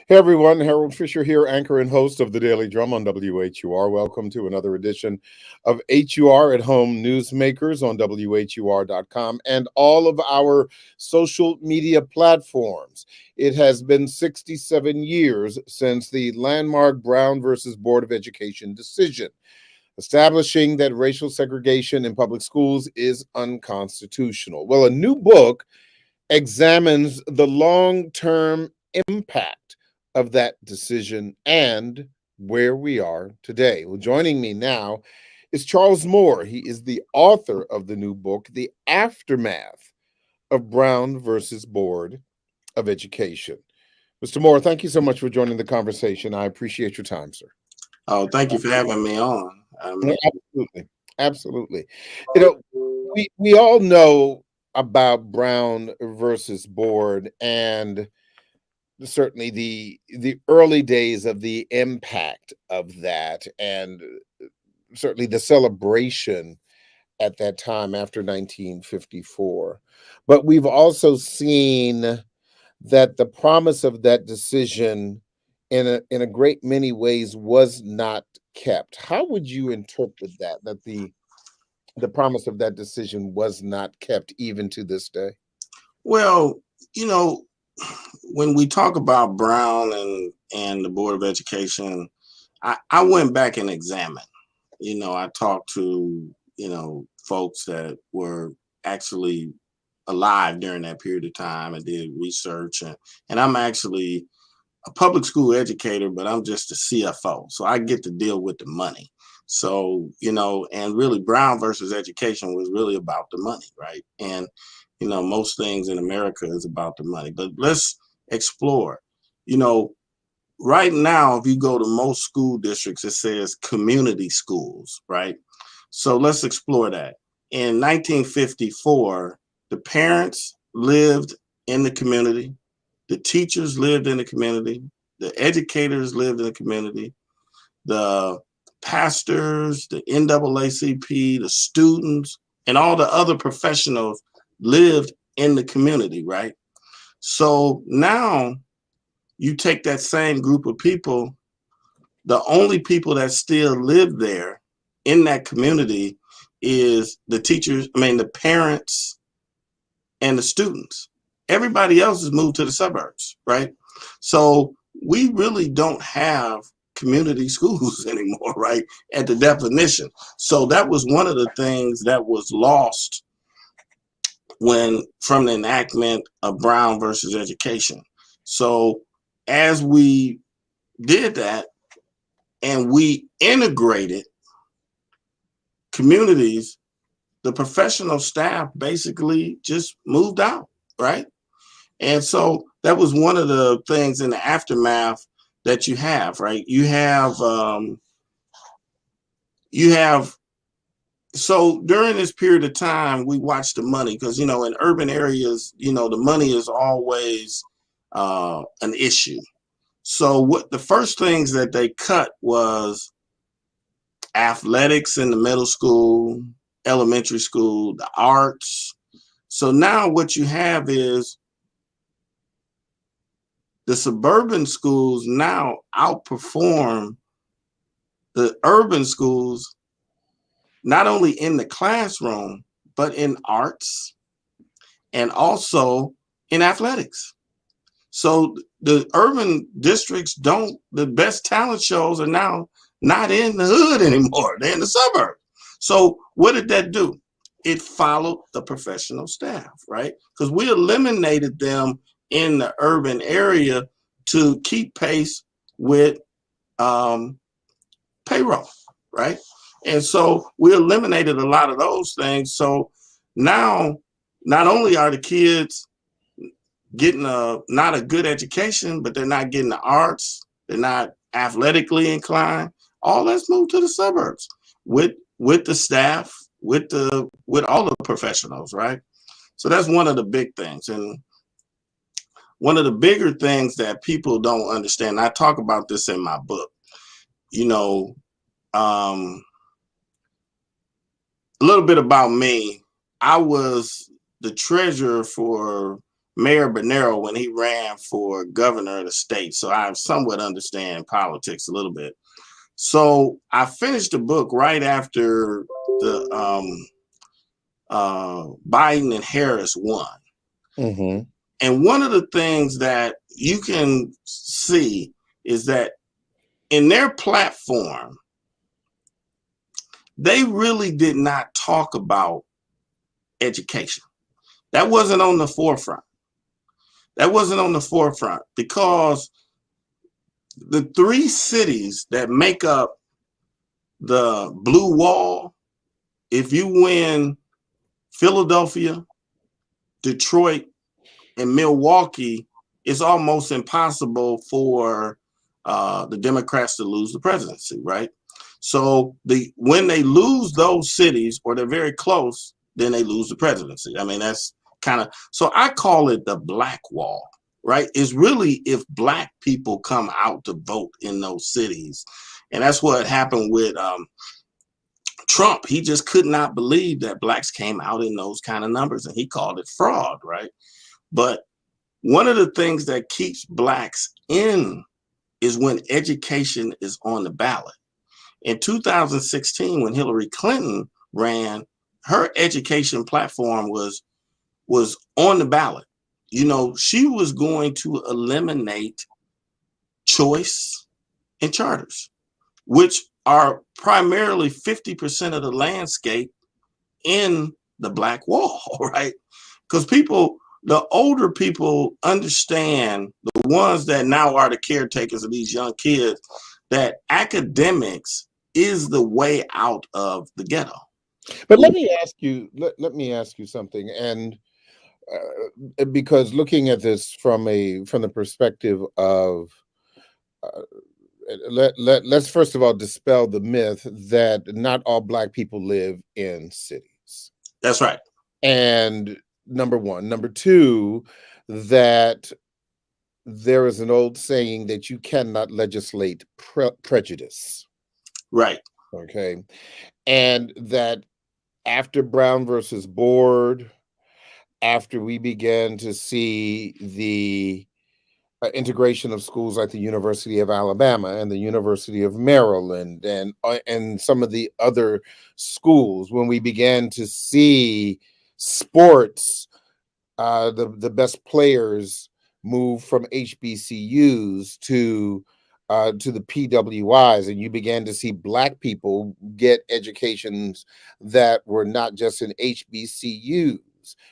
Hey everyone, Harold Fisher here, anchor and host of the Daily Drum on WHUR. Welcome to another edition of HUR at Home Newsmakers on WHUR.com and all of our social media platforms. It has been 67 years since the landmark Brown versus Board of Education decision, establishing that racial segregation in public schools is unconstitutional. Well, a new book examines the long-term impact of that decision and where we are today. Well, joining me now is Charles Moore. He is the author of the new book, The Aftermath of Brown versus Board of Education. Mr. Moore, thank you so much for joining the conversation. I appreciate your time, sir. Oh, thank you for having me on. No, absolutely. Absolutely. You know, we all know about Brown versus Board and certainly the early days of the impact of that, and certainly the celebration at that time after 1954. But we've also seen that the promise of that decision in a great many ways was not kept. How would you interpret that the promise of that decision was not kept even to this day? Well, you know, when we talk about Brown and the Board of Education, I went back and examined. I talked to, folks that were actually alive during that period of time and did research. And I'm actually a public school educator, but I'm just a CFO. So I get to deal with the money. So, and really Brown versus education was really about the money, right? And, most things in America is about the money. But let's explore. You know, right now, if you go to most school districts, it says community schools, right? So let's explore that. In 1954, the parents lived in the community, the teachers lived in the community, the educators lived in the community, the pastors, the NAACP, the students, and all the other professionals lived in the community, right? So now you take that same group of people, the only people that still live there in that community is the teachers, the parents and the students. Everybody else has moved to the suburbs, right? So we really don't have community schools anymore, right? At the definition. So that was one of the things that was lost from the enactment of Brown versus education. So as we did that and we integrated communities, the professional staff basically just moved out, right? And so that was one of the things in the aftermath that you have, right? So during this period of time, we watched the money because, in urban areas, the money is always an issue. So what the first things that they cut was athletics in the middle school, elementary school, the arts. So now what you have is the suburban schools now outperform the urban schools, not only in the classroom, but in arts and also in athletics. So the urban districts the best talent shows are now not in the hood anymore. They're in the suburbs. So what did that do? It followed the professional staff, right? Because we eliminated them in the urban area to keep pace with payroll, right? And so we eliminated a lot of those things. So now, not only are the kids getting not a good education, but they're not getting the arts, they're not athletically inclined. All that's moved to the suburbs with the staff, with all the professionals, right? So that's one of the big things. And one of the bigger things that people don't understand, I talk about this in my book, a little bit about me. I was the treasurer for Mayor Bonero when he ran for governor of the state. So I somewhat understand politics a little bit. So I finished the book right after the Biden and Harris won. Mm-hmm. And one of the things that you can see is that in their platform, they really did not talk about education. That wasn't on the forefront. That wasn't on the forefront because the three cities that make up the blue wall, if you win Philadelphia, Detroit, and Milwaukee, it's almost impossible for the Democrats to lose the presidency, right? So when they lose those cities or they're very close, then they lose the presidency. I mean, that's kind of, so I call it the black wall, right? It's really if black people come out to vote in those cities. And that's what happened with Trump. He just could not believe that blacks came out in those kind of numbers, and he called it fraud, right? But one of the things that keeps blacks in is when education is on the ballot. In 2016, when Hillary Clinton ran, her education platform was on the ballot. You know, she was going to eliminate choice and charters, which are primarily 50% of the landscape in the black wall, right? Because the older people understand, the ones that now are the caretakers of these young kids, that academics is the way out of the ghetto. But let me ask you, let me ask you something, and because looking at this from the perspective of let's first of all dispel the myth that not all black people live in cities. That's right. And number one. Number two, that there is an old saying that you cannot legislate prejudice. Right. Okay. And that after Brown versus Board, after we began to see the integration of schools like the University of Alabama and the University of Maryland and some of the other schools, when we began to see sports, the best players move from HBCUs to the PWIs, and you began to see black people get educations that were not just in HBCUs.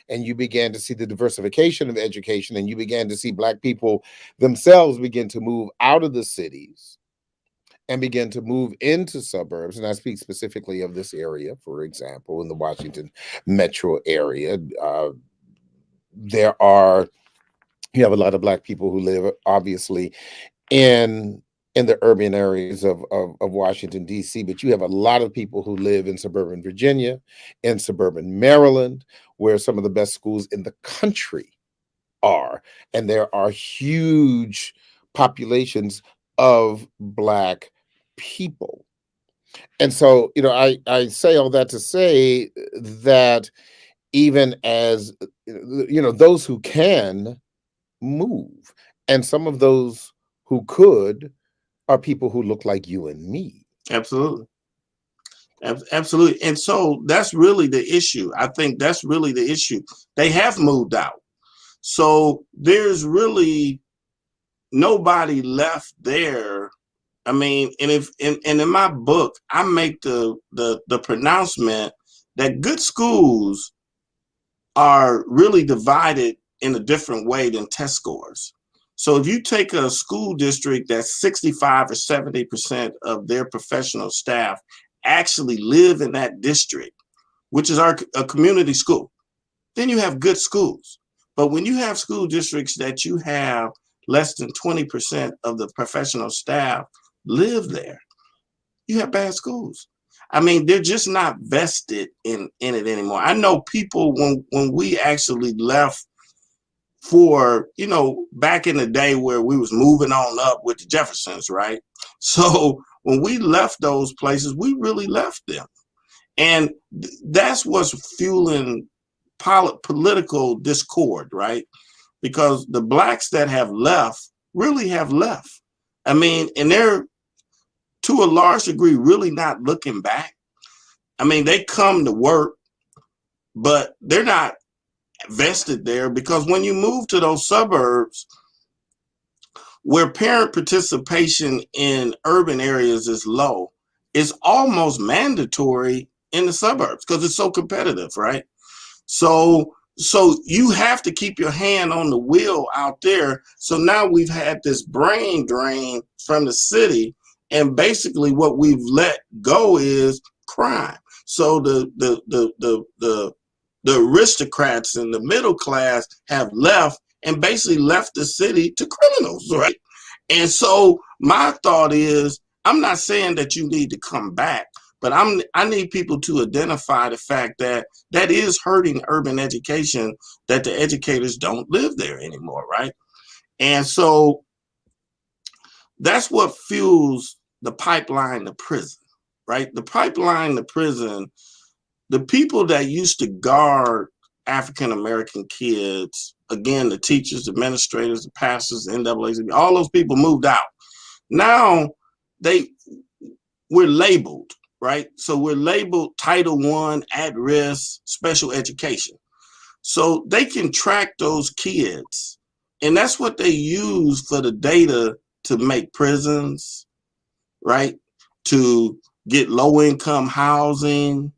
And you began to see the diversification of education, and you began to see black people themselves begin to move out of the cities and begin to move into suburbs. And I speak specifically of this area, for example, in the Washington metro area. You have a lot of black people who live, obviously, in the urban areas of Washington, D.C., but you have a lot of people who live in suburban Virginia, in suburban Maryland, where some of the best schools in the country are. And there are huge populations of black people. And so, I say all that to say that even as, those who can move, and some of those who could are people who look like you and me. Absolutely. Absolutely. And so that's really the issue. I think that's really the issue. They have moved out. So there's really nobody left there. I mean, and in my book, I make the pronouncement that good schools are really divided in a different way than test scores. So if you take a school district that's 65 or 70% of their professional staff actually live in that district, which is a community school, then you have good schools. But when you have school districts that you have less than 20% of the professional staff live there, you have bad schools. I mean, they're just not vested in it anymore. I know people when we actually left for, back in the day where we was moving on up with the Jeffersons, right? So when we left those places, we really left them. And that's what's fueling political discord, right? because the blacks that have left really have left. I mean, and they're to a large degree really not looking back. I mean, they come to work, but they're not vested there, because when you move to those suburbs where parent participation in urban areas is low, it's almost mandatory in the suburbs because it's so competitive, right? So you have to keep your hand on the wheel out there. So now we've had this brain drain from the city, and basically what we've let go is crime. So the aristocrats and the middle class have left and basically left the city to criminals, right? And so my thought is, I'm not saying that you need to come back, but I need people to identify the fact that that is hurting urban education, that the educators don't live there anymore, right? And so that's what fuels the pipeline to prison, right? The pipeline to prison, the people that used to guard African-American kids, again, the teachers, administrators, the pastors, the NAACP, all those people moved out. Now we're labeled, right? So we're labeled Title I, at risk, special education. So they can track those kids, and that's what they use for the data to make prisons, right? To get low income housing.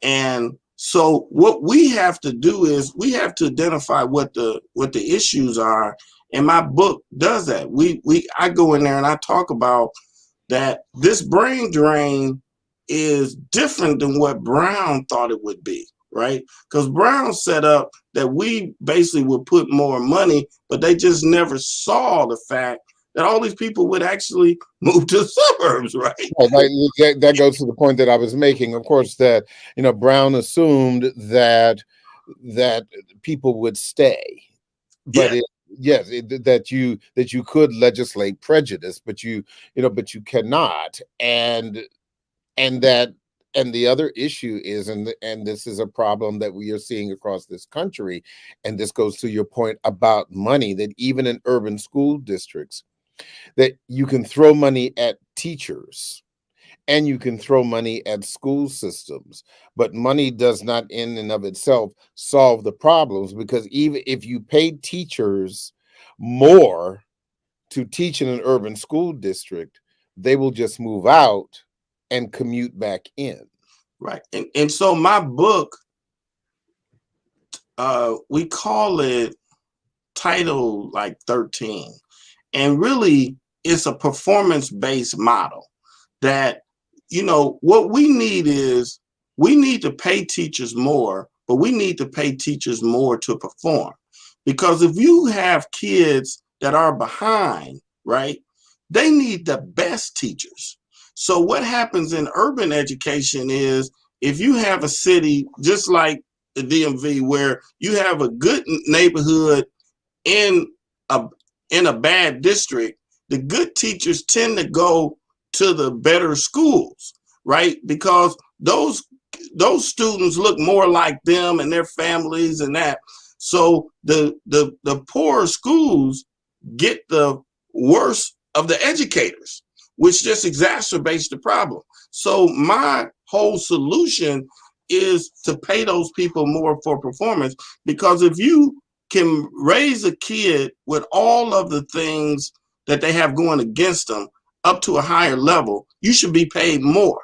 And so what we have to do is we have to identify what the issues are. And my book does that. I go in there and I talk about that this brain drain is different than what Brown thought it would be, right? Because Brown set up that we basically would put more money, but they just never saw the fact that all these people would actually move to the suburbs, right? That goes to the point that I was making, of course, that Brown assumed that people would stay, but that you could legislate prejudice, but you cannot, and the other issue is, and this is a problem that we are seeing across this country, and this goes to your point about money, that even in urban school districts, that you can throw money at teachers and you can throw money at school systems, but money does not in and of itself solve the problems, because even if you pay teachers more to teach in an urban school district, they will just move out and commute back in. Right. And so my book, we call it Title 13. And really, it's a performance-based model that, what we need is, we need to pay teachers more, but we need to pay teachers more to perform. Because if you have kids that are behind, right, they need the best teachers. So what happens in urban education is, if you have a city just like the DMV, where you have a good neighborhood in a bad district, the good teachers tend to go to the better schools, right? Because those students look more like them and their families and that. So the poorer schools get the worst of the educators, which just exacerbates the problem. So my whole solution is to pay those people more for performance, because if you can raise a kid with all of the things that they have going against them up to a higher level, you should be paid more.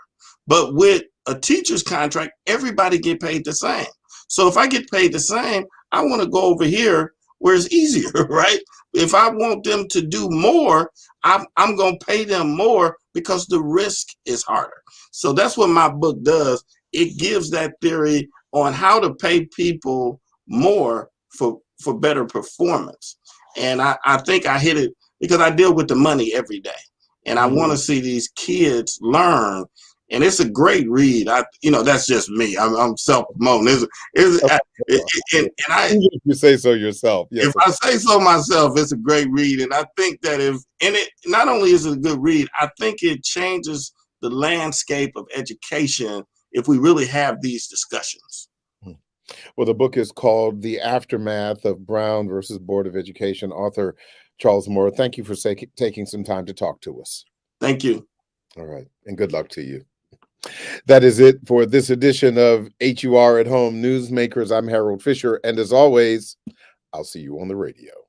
But with a teacher's contract, everybody get paid the same. So if I get paid the same, I want to go over here where it's easier, right? If I want them to do more, I'm going to pay them more because the risk is harder. So that's what my book does. It gives that theory on how to pay people more for better performance. And I think I hit it because I deal with the money every day. And I want to see these kids learn. And it's a great read. That's just me. I'm self-promoting. You say so yourself. Yes. If I say so myself, it's a great read. And I think that it not only is it a good read, I think it changes the landscape of education if we really have these discussions. Well, the book is called The Aftermath of Brown versus Board of Education. Author Charles Moore, thank you for taking some time to talk to us. Thank you. All right, and good luck to you. That is it for this edition of HUR at Home Newsmakers. I'm Harold Fisher, and as always, I'll see you on the radio.